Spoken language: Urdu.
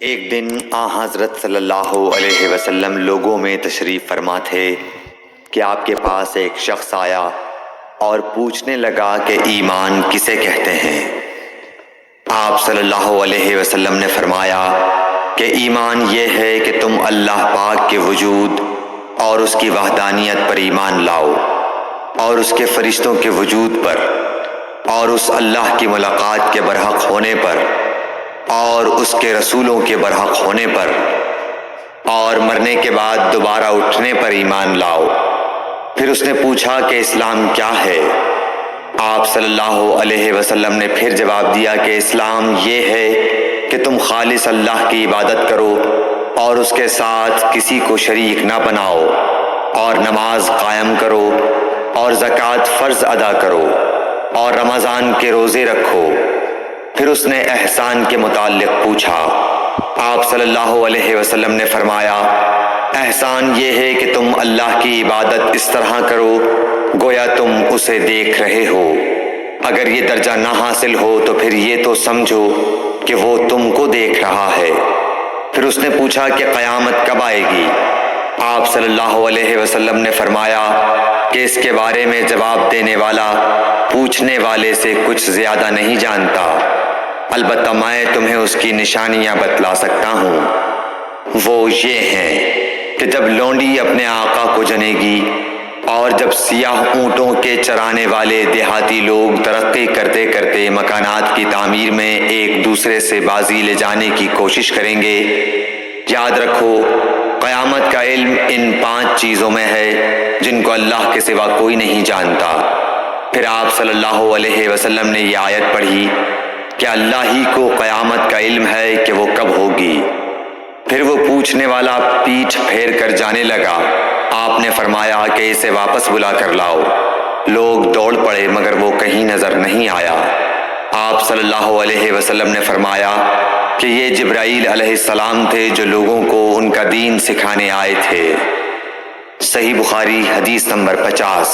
ایک دن حضرت صلی اللہ علیہ وسلم لوگوں میں تشریف فرما تھے کہ آپ کے پاس ایک شخص آیا اور پوچھنے لگا کہ ایمان کسے کہتے ہیں۔ آپ صلی اللہ علیہ وسلم نے فرمایا کہ ایمان یہ ہے کہ تم اللہ پاک کے وجود اور اس کی وحدانیت پر ایمان لاؤ، اور اس کے فرشتوں کے وجود پر، اور اس اللہ کی ملاقات کے برحق ہونے پر، اور اس کے رسولوں کے برحق ہونے پر، اور مرنے کے بعد دوبارہ اٹھنے پر ایمان لاؤ۔ پھر اس نے پوچھا کہ اسلام کیا ہے؟ آپ صلی اللہ علیہ وسلم نے پھر جواب دیا کہ اسلام یہ ہے کہ تم خالص اللہ کی عبادت کرو اور اس کے ساتھ کسی کو شریک نہ بناؤ، اور نماز قائم کرو، اور زکوٰۃ فرض ادا کرو، اور رمضان کے روزے رکھو۔ پھر اس نے احسان کے متعلق پوچھا۔ آپ صلی اللہ علیہ وسلم نے فرمایا، احسان یہ ہے کہ تم اللہ کی عبادت اس طرح کرو گویا تم اسے دیکھ رہے ہو۔ اگر یہ درجہ نہ حاصل ہو تو پھر یہ تو سمجھو کہ وہ تم کو دیکھ رہا ہے۔ پھر اس نے پوچھا کہ قیامت کب آئے گی؟ آپ صلی اللہ علیہ وسلم نے فرمایا کہ اس کے بارے میں جواب دینے والا پوچھنے والے سے کچھ زیادہ نہیں جانتا، البتہ میں تمہیں اس کی نشانیاں بتلا سکتا ہوں۔ وہ یہ ہیں کہ جب لونڈی اپنے آقا کو جنے گی، اور جب سیاہ اونٹوں کے چرانے والے دیہاتی لوگ ترقی کرتے کرتے مکانات کی تعمیر میں ایک دوسرے سے بازی لے جانے کی کوشش کریں گے، یاد رکھو قیامت کا علم ان 5 چیزوں میں ہے جن کو اللہ کے سوا کوئی نہیں جانتا۔ پھر آپ صلی اللہ علیہ وسلم نے یہ آیت پڑھی کہ اللہ ہی کو قیامت کا علم ہے کہ وہ کب ہوگی۔ پھر وہ پوچھنے والا پیٹھ پھیر کر جانے لگا۔ آپ نے فرمایا کہ اسے واپس بلا کر لاؤ۔ لوگ دوڑ پڑے مگر وہ کہیں نظر نہیں آیا۔ آپ صلی اللہ علیہ وسلم نے فرمایا کہ یہ جبرائیل علیہ السلام تھے جو لوگوں کو ان کا دین سکھانے آئے تھے۔ صحیح بخاری حدیث نمبر 50۔